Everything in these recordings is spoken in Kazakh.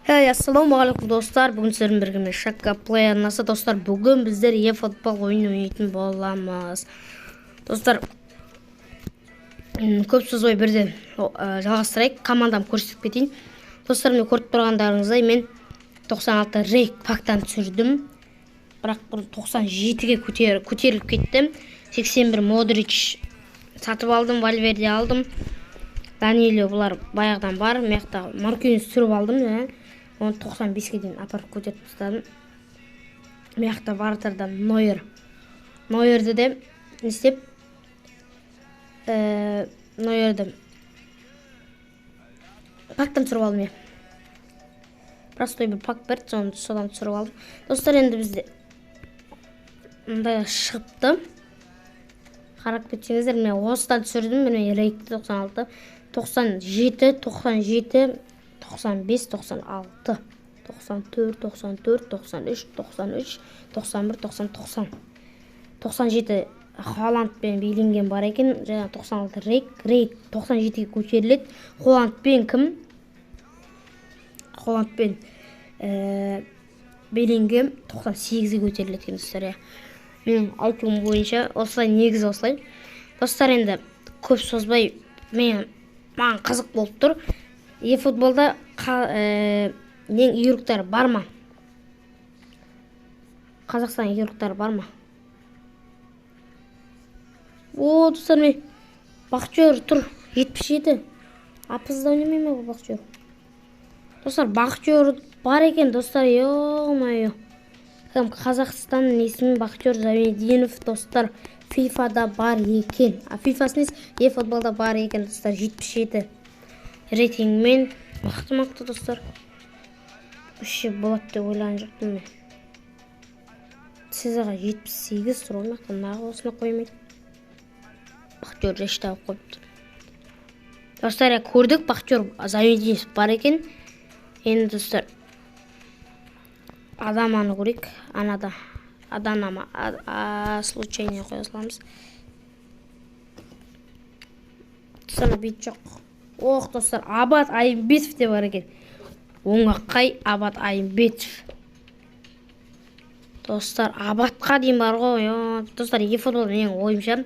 Ассалаумағалейкум достар, бүгін сіздермен бірге Шакка Плей арнасы. Достар, бүгін біздер футбол ойын ойнайтын боламыз. Достар, көп сөз ой бірден жалғастырайық, командам көрсетіп кетейін. Достар, мен көріп тұрғандарыңыздай, мен 96 рейк пактан түсірдім, бірақ 97-ге көтеріліп кеттім. 81 Модрич сатып алдым, Вальверде алдым, Данилио бұлар баяғыдан бар, мияқта Маркиньос түсіріп алдым, оны 95-ге дейін апарып көтеріп тастадым. Мияқта вратардан Нойерді де не істеп, Нойерді пактан түсіріп алдым. Простой бір пак берді, содан түсіріп алдым. Достар, енді бізде мындай шығыпты. Қарап кетсеңіздер, мен осыдан түсірдім, мен рейкті 96, 97, 97, 95, 96, 94, 94, 93, 93, 91, 90, 97 Холландпен белінген бар екен, жаңа 96 рейк 97-ге көтеріледі. Холландпен кім? Холландпен белінген 98-ге көтеріледі екен достар. Мен айтуым бойынша осылай, негізі осылай. Достар, енді көп созбай, маған қызық болып тұр. Футболда ең игіліктері бар ма? Қазақстан игіліктері бар ма? Достар, мен Бақтияр тұр, 77. Апызда ойнамай ма бұл Бақтияр? Достар, Бақтияр бар екен, достар, ё-ма-ё. Қазақстанның есімі Бақтияр Замединов, достар, FIFA-да бар екен. FIFA-сыныз футболда бар екен, достар, 77 рейтингмен. Мақты достар. Үші болады деп ойлаған жоқтым мен. Сізіға 78 тұр оймақтан, наға осыны қоймайды. Бақтияр жештағы қойыпты. Достар, көрдік, Бақтияр Замединов бар екен. Енді достар, Адаманы көрейік, анада. Аданама, случайно қоя саламыз. Достар, бет жоқ. Достар, Абат Айымбетов де бар екен. Оңаққай Абат Айымбетов. Достар, Абатқа дейін бар ғой. Достар, футбол менің ойымша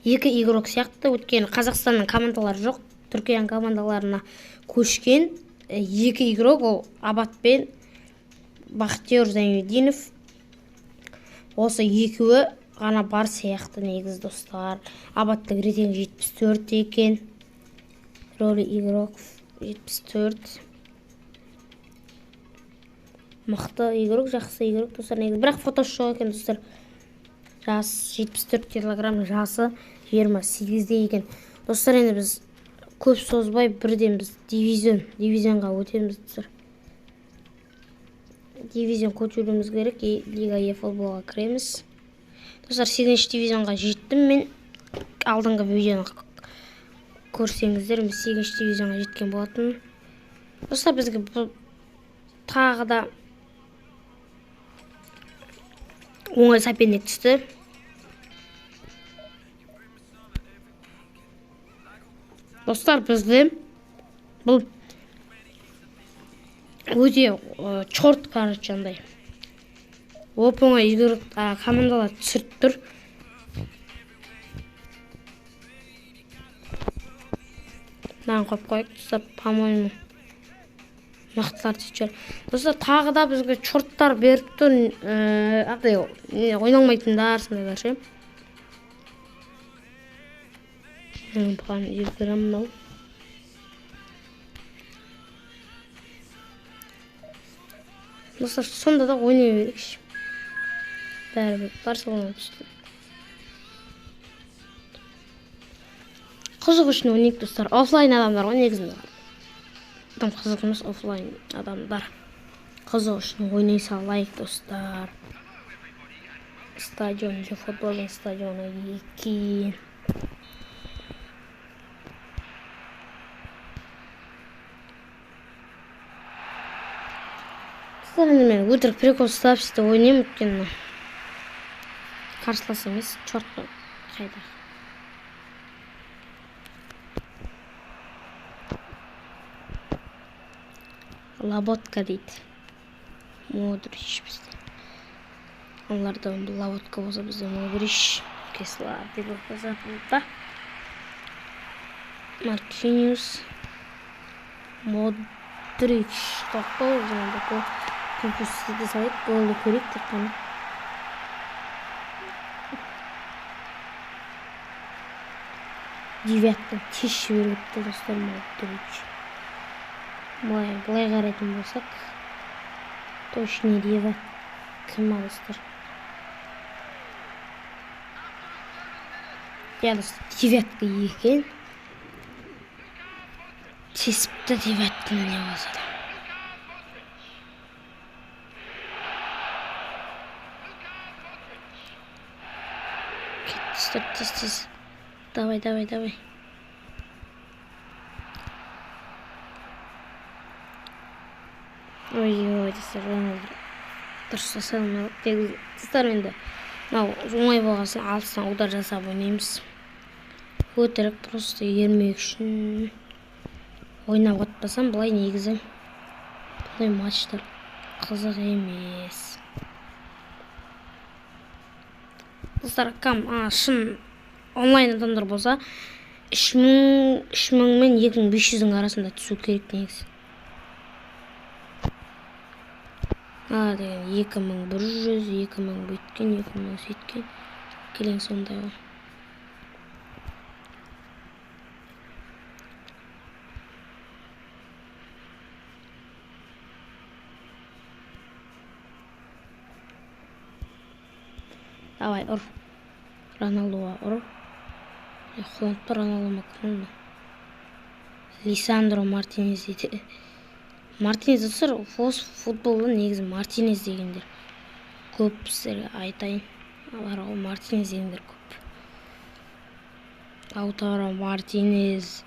екі игрок сияқты. Өткен Қазақстанның командалары жоқ, Түркияның командаларына көшкен екі игрок, ол Абат пен Бақтияр Замединов. Осы екеуі ғана бар сияқты негіз достар. Абаттың рейтингі 74 екен. Роли игрок 74. Мықты игрок, жақсы игрок достар негіз. Бірақ фотосы жоқ екен достар. Жасы 74 килограмм, жасы 28-де екен. Достар, енді біз көп созбай бірден біз дивизионға өтеміз достар. Дивизион көтеруіміз керек, Лига футболға кіреміз. Достар, 8-ші дивизионға жеттім мен. Алдыңғы видеоны көрсеңіздер, мен 8-ші дивизионға жеткен болатын. Достар, бізге тағы да оңай соперник түсті. Достар, бізде бұл өте чорт, жандай. Оп-оңай игрок командалар түсіріп тұр. Маған қойып қойып, достар, по-моему, мақтылар течер. Достар, тағы да бізге чорттар беріп тұр. Ойналмайтындар, сондайлар ше. Бұған играм мынау. Достар, сонда да ойнай берекші. Бәрі Барселона түсті. Қызық үшін ойнайық достар. Офлайн адамдар ғой негізінде. Адам қызық емес, офлайн адамдар. Қызық үшін ойнай салайық достар. Стадион, футболдың стадионы 2. Мен өтірік прикол ұстап сөйте ойнайым, өткені қарсылас емес, чорт қайда. Лаботка дейді. Модрич бізде. Оларда лаботка болса бізде Модрич. Кесла деп жазылды. Маркиниус. Модрич. Тоқтау жаңағыда гол компьютерде салайық, голды көрейік тек қана. Девятканы тез жіберіпті достар, Модрич. Былай қарайтын болсақ, точно девятка достар. Девятка екен. Тесіпті девятканы не болса да. Кет, тез. Давай. Ой, достар, дұрыс жасадым. Достар, енді оңай болған соң алтысынан удар жасап ойнаймыз. Өтірік просто ермек үшін ойнап отпасам, бұлай негізі бұлай матчтар қызық емес. Достар, шын онлайн адамдар болса 3000 мен 2500-дің арасында түсу керек негізі. Деген 2100, 2000 бүйткен, 2000 сөйткен. Келең сондай ғой. Давай, ұр. Роналдуға ұр. Холландты Роналду Макронды. Лисандро Мартинез дейді. Мартинез достар, футболда негізі Мартинез дегендер көп, сіздерге айтайын. Мартинез дегендер көп. Аутаро Мартинез,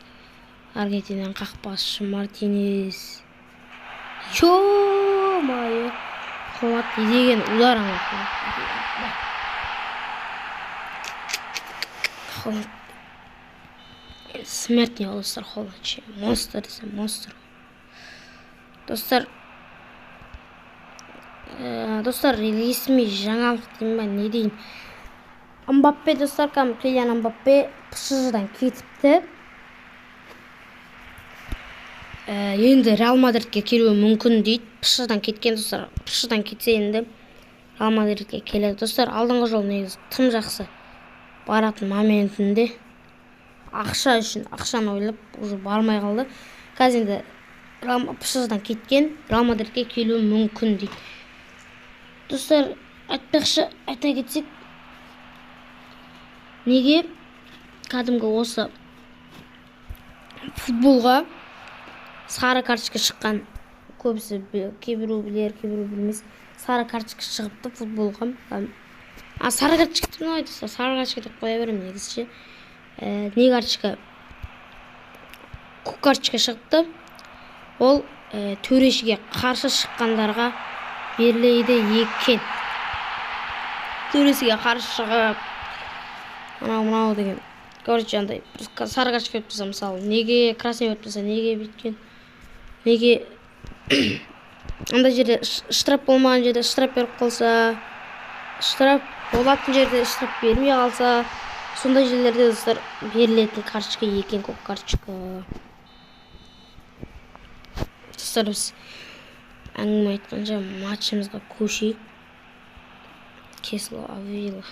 Аргентинаның қақпашы Мартинез. Ё-майы, Холланд деген удар аңлап. Холланд смертный достар, Холланд. Монстр десем, монстр. Достар, ресми жаңалық дейін ба, не дейін. Мбаппе достар, Килиан Мбаппе ПСЖ-дан кетіпті. Енді Реал Мадридке келуі мүмкін дейді. ПСЖ-дан кеткен достар, ПСЖ-дан кетсе енді Реал Мадридке келеді. Достар, алдыңғы жол негізі тым жақсы баратын моментінде ақша үшін ақшаны ойлап уже бармай қалды. Қазір енді ПСЖ-дан кеткен, Реал Мадридке келуі мүмкін дейді. Достар, айта кетсек, неге кәдімгі осы футболға сары карточка шыққан, көбісі кейбіру білер, кейбіру білмес, сары карточка шығыпты футболға. Сары карточка деп не айтты? Сары карточка деп қоя беремін негізше. Не карточка? Көк карточка шығыпты. Ол төрешіге қарсы шыққандарға беріледі екен. Төрешіге қарсы шығып, анау деген. Короче, андай сары карточка өтіп тұрса, мысалы, неге красный өтіп тұрса, неге бүйткен? Неге андай жерде штраф болмаған жерде штраф беріп қалса, штраф болатын жерде штраф бермей қалса, сондай жерлерде достар берілетін карточка екен, көк карточка. Достар, біз әңгіме айтқанша матчымызға көшейік. Кесло Авила.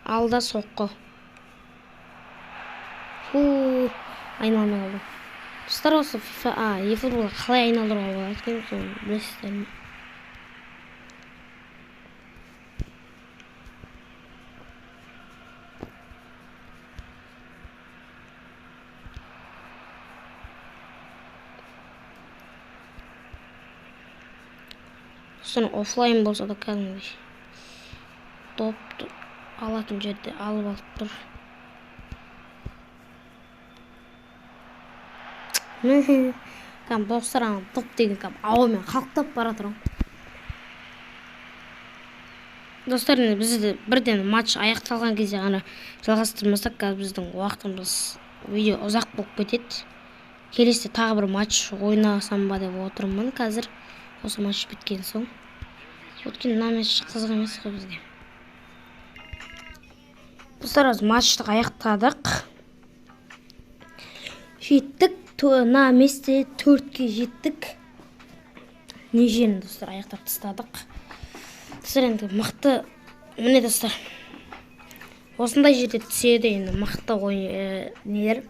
Алда соққы. Айналмай қалды. Достар, осы eFootballға қалай айналдыруға болады екен, соны білесіздер ме? Достар, офлайн болса да кәдімгідей топты алатын жерде алып алып тұр. Достар, топ деген ауамен қалықтап бара тұрам. Достар, бізді бірден матч аяқталған кезде ғана жалғастырмасақ, біздің видео ұзақ болып кетеді. Келесі тағы бір матч ойнасам ба деп отырмын қазір. Осы матч біткен соң. Өткен матч қызық емес қой бізге. Достар, матчты аяқтадық. Жеттік. На месте 4-ке жеттік. Нежені достар аяқтап тастадық. Достар, енді мықты, міне достар, осындай жерде түседі енді мықты нелер,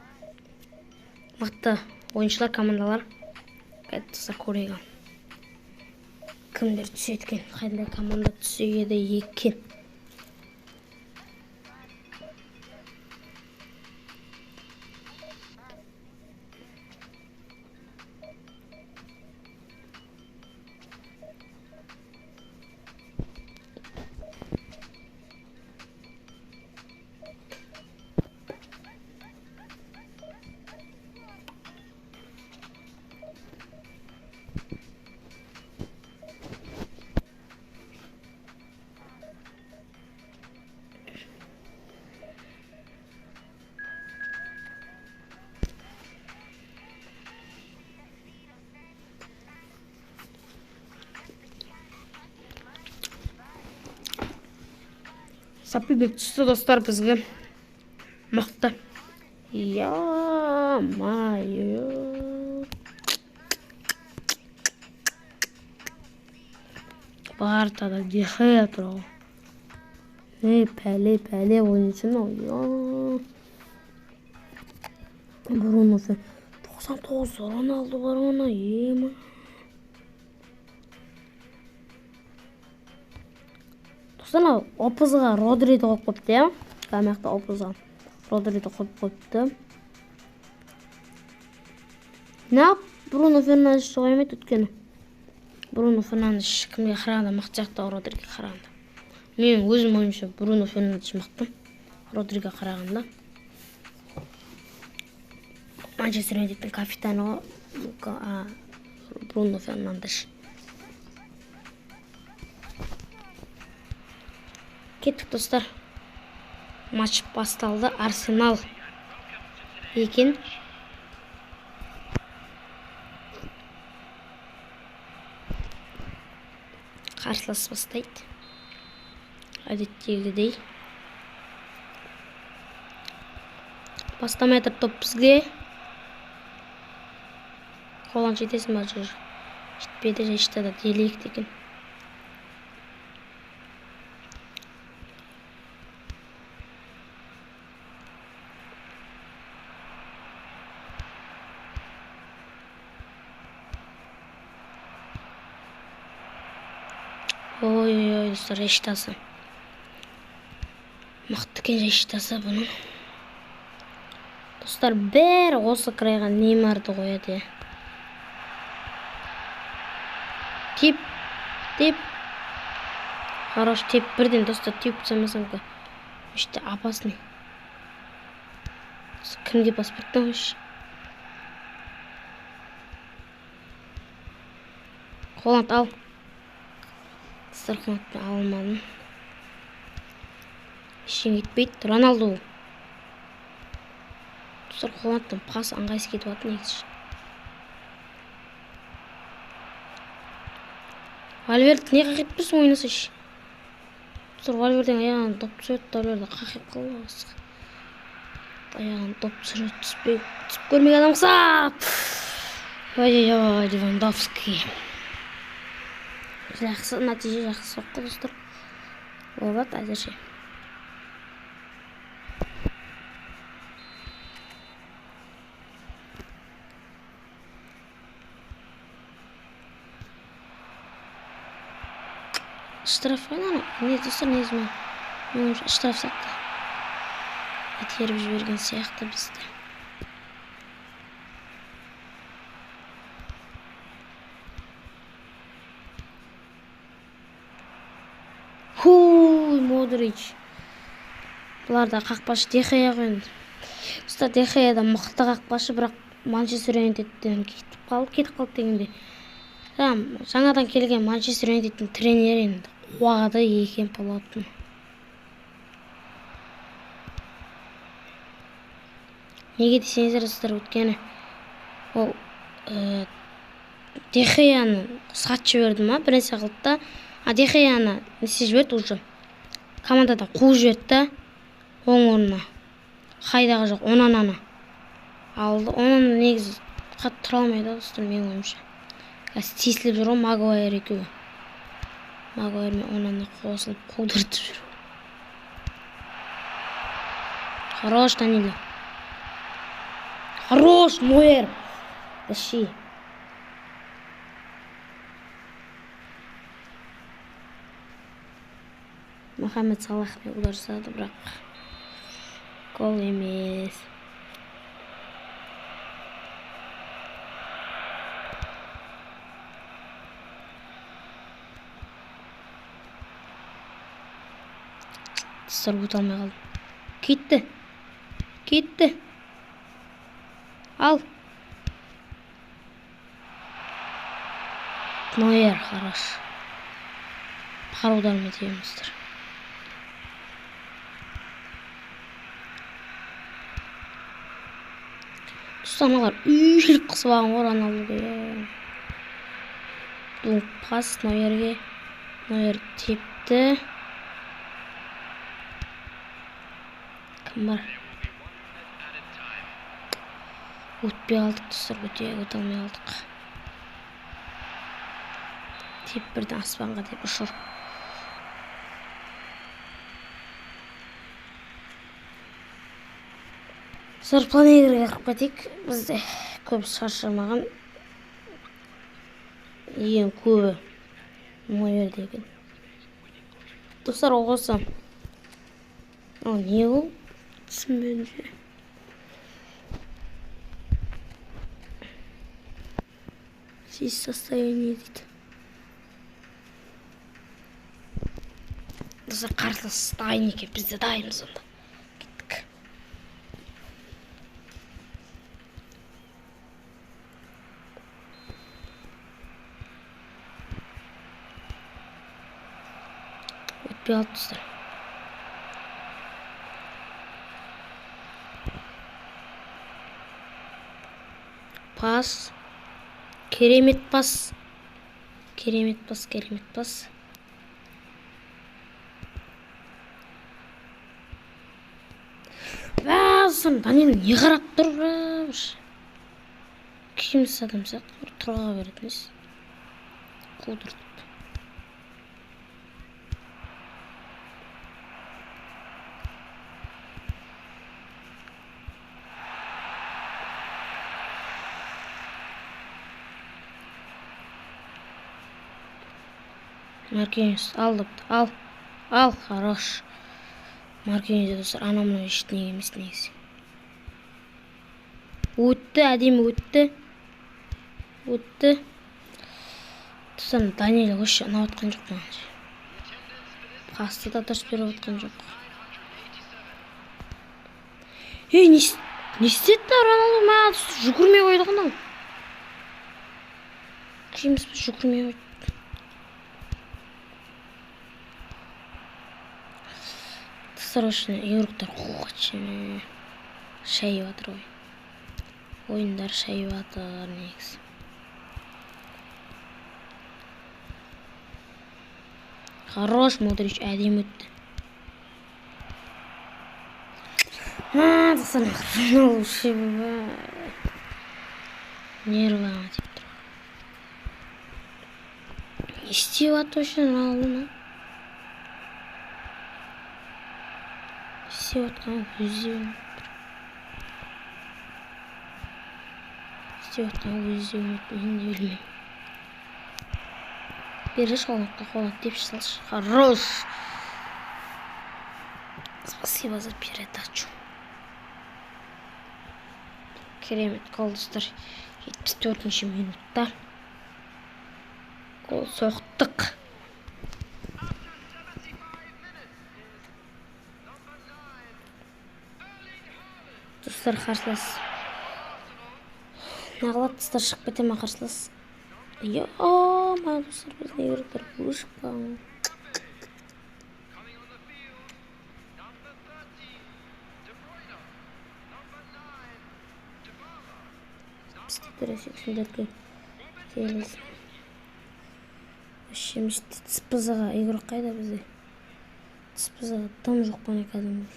мықты ойыншылар, командалар. Достар, көрейік. Кімдер түседі екен, қандай команда түседі екен. Сапибек түсті достар бізге. Мықты. Я-майо. Бартада Дехея тұрау. Пәле ойыншын ау. Бруно 99 Роналду бар оны. Ема. Достар, опызға Родриді қойып қойыпты. Қамақты опызға Родриді қойып қойыпты. Бруно Фернандеш қоймайды өткені. Бруно Фернандеш кімге қарағанда мықты жақта, Родриге қарағанда. Мен өзім ойымша Бруно Фернандеш мықты Родриге қарағанда. Манчестер Юнайтедтің капитаны Бруно Фернандеш. Кеттік достар. Матч басталды. Арсенал екен. Қарсылас бастайды. Әдеттегідей. Бастамай топ бізге. Қолан жетесін ба жүр. Жетпеді, жетті делейік деген. Ой, достар, решітасы. Мықты кен решітасы бұның. Достар, бәрі осы крайға Неймарды қояды. Тип. Хорош, тип бірден, достар, тип самасам ка. Үшті опасный. Кімге бас бірттің үш? Қолант ал. Сырқынатпен алмадым. Ешен кетпейді. Роналду. Достар, қоланттың пас аңғайсы кетіп атын негізі. Вальверді не қақет бірсің ойнасы еш? Достар, Вальверден аяғын топ түсірет, Вальверді қақет қылы басқа. Аяғын топ түсірет, түсіп көрмек адамса. Ой-ой-ой, Левандовский. Жақсы, нәтиже жақсы соққы достар. Олат әзірше. Штраф ойнаны? Не достар, не зімен? Штраф сақты. Етеріп жіберген сияқты бізді. Модрич. Бұларда қақпашы Дехея қойынды. Достар, Дехеяда мықты қақпашы, бірақ Манчестер Юнайтедтен кетіп қалды дегенде. Жаңадан келген Манчестер Юнайтедтің тренері енді қуады екен болатын. Неге десеңіздер достар, өткені ол Дехеяны сат жіберді ма, бір нәрсе қылды да, Дехеяны несе жіберді уже. Командадан қуып жіберді да, оң орнына. Хайдағы жоқ, Онананы алды. Онаны негізі қатты тұра алмайды достар, менің ойымша. Қазір тесіліп жүр ғой Магуайр екеуі. Магуайр мен Онаны қосылып қудыртып жүр. Хорош, Данило. Хорош, Нойер. Тащи. Мохаммед Салах мен удар жасады, бірақ гол емес. Достар, өте алмай қалды. Кетті. Ал. Нойер, хорош. Пар удармен тиеміздер. Тұстаналар үйіліп қысып алған ғой Роналдуға. Бұл пас Нойерге. Нойер тепті. Кім бар? Өтпей алдық достар, өте алмай алдық. Теп бірден аспанға деп ұшыр. Достар, планегерге қырып кетейік. Бізде көп шаршамаған. Ең көбі Нойерде екен. Достар, ол қоса. Ал не ол? Түсінбедім же. Здесь состояние дейді. Достар, қарсылас дайын екен, біз де дайынбыз онда. Кеттік. Өтпей алды достар. Пас. Керемет пас. Бәзім, Данило не қарап тұр? Кемсіз адам сияқты тұрға береді емес. Қудырды. Маркиньос алды. Ал, хорош. Маркиньос достар, анамның ештеңе емес негізі. Өтті, әдемі өтті. Достар, Данило өші ұнап отқан жоқ маған. Пасты да дұрыс беріп отқан жоқ. Не істетті Роналду? Маған жүгірмей қойды ғана. Кіміз біз жүгірмей қойды. Достар, евроктар қуғатшыны шайып атыр ой. Ойындар шайып атыр негізі. Хорош, Модрич әдем өтті. Достар, Роналду шебі. Нервіға теп тұр. Не істеп аты үшін Роналдуны? Істеп атқан өзі мен де білмеймін. Бері шолаққа қолат деп салшы. Хорош! Спасибо за передачу. Керемет гол достар. 74-ші минутта гол соқтық. Достар, қарсылас. Нағылат достар, шығып кете ма қарсылас? Маған достар, біздің евроктар бұл шыққан. істеп бересің сендерге келесің. Вообще спзға игрок қайда бізде? Спзға дым жоқ бана кәдімгі.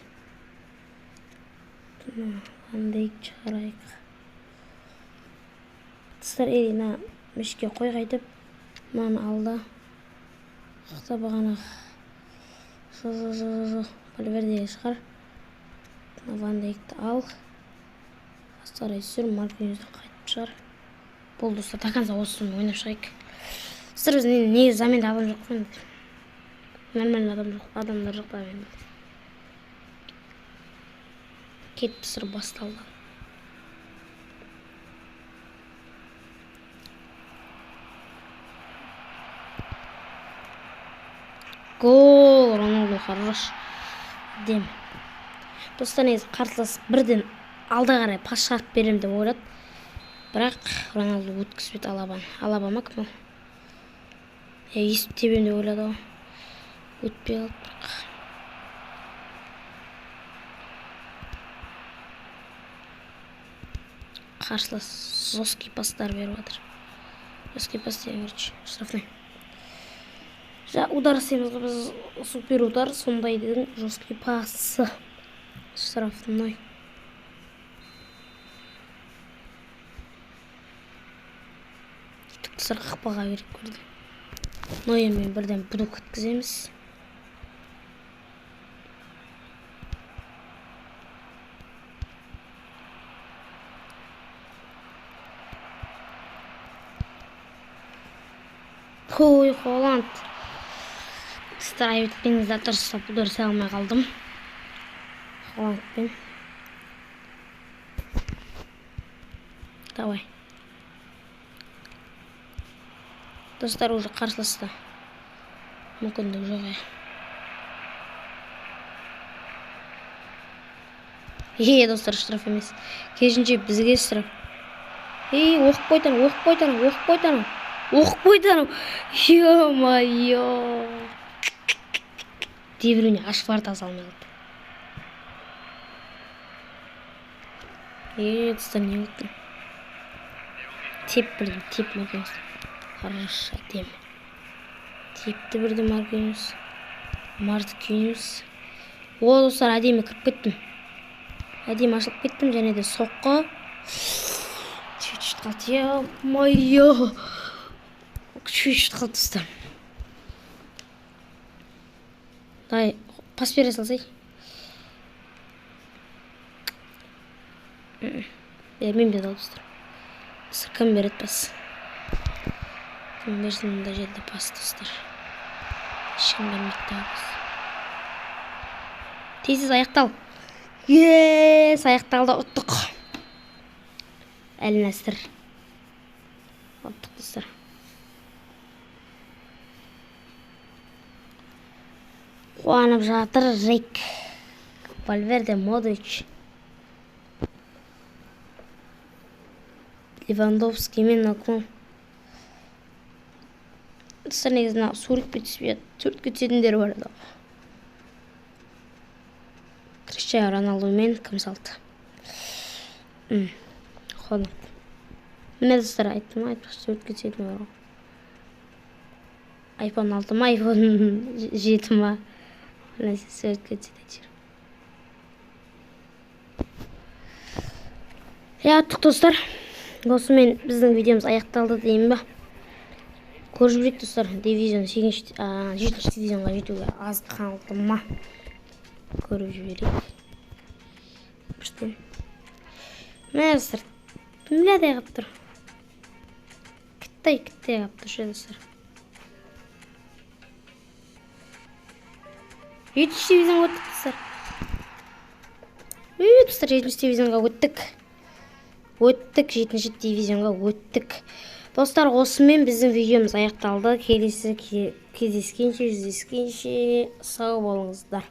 Қандай шығарайық. Достар, мына мешке қой қайтып, мынаны алды. Жоқта бағана Вальвердеге шығар. Ван Дейкті ал. Астарай сүр, Маркиньосты қайтып шығар. Бұл достар, тақанса осыны ойнап шығайық. Достар, біз неге заменде адам жоқ қой. Нормальный адамдар жоқ та мен. Кетті сыр басталды. Гол, Роналду хорош. Дем. Достар, негізі қарсылас бірден алда қарай пас шығарып берем деп ойлады. Бірақ Роналду өткізбеді Алабаны. Алаба ма кім ол? Есіп тебем деп ойлады ғой. Өтпей қалды бірақ. Қарсылас жесткий пастар беріп жатыр. Жесткий пас деген короче, штрафной. Удар істейміз, біз супер удар, сондай дедің жесткий пасы. Штрафной. Достар, қақпаға беріп көрді. Нойермен бірден будук өткіземіз. Ой, Холланд. Достар, айып етпеңіздер, дұрыстап удар ісе алмай қалдым. Холландпен. Давай. Достар, уже қарсыласты. Мүмкіндік жоқ. Достар, штраф емес. Керісінше бізге штраф. Оқып қойтаным. Ё-моё. Дебрюйне аш варта салмай қалды. Достар, не болды? Теп Маркиньос. Хорошо, дем. Тепті бірді Маркиньос. О, достар, әдемі кіріп кеттім. Әдемі ашылып кеттім, және де соққы. Чуть-чуть қалды. Ё-моё. Чуть-чуть қалды, достар. Дай, пас бере салсай. Бермейм деді ол, достар. Кім береді пас? Кім берсін мұнда жерде пас, достар. Ешкім бермейді пас. Тезіз аяқтал. Аяқталды, ұттық. Әл-Наср. Ұттық, достар. Қуанып жатыр Рейк. Вальверде, Модрич. Левандовский мен Наклон. Достар, негізі суретке түспейді. Суретке түсетіндер бар еді. Криштиану Роналду мен кім салды? Холланд. Міне, достар, айттым, суретке түсетін бар. Айфон 6 ма, айфон 7 ма. Нәсе, суретке түсетін жер. Ұттық, достар. Осымен біздің видеомыз аяқталды деймін ба? Көріп жүрек, достар, дивизион 7-ші дивизионға жетуге аз қалды ма? Көріп жүрек. Бірштен. Мә, достар, мілядай қап тұр. Кіттай қап тұр, достар. 7-ші дивизионға өттік, достар. Достар, 7-ші дивизионға өттік. 7-ші дивизионға өттік. Достар, осымен біздің видеомыз аяқталды. Келесі кездескенше, жүздескенше сау болыңыздар.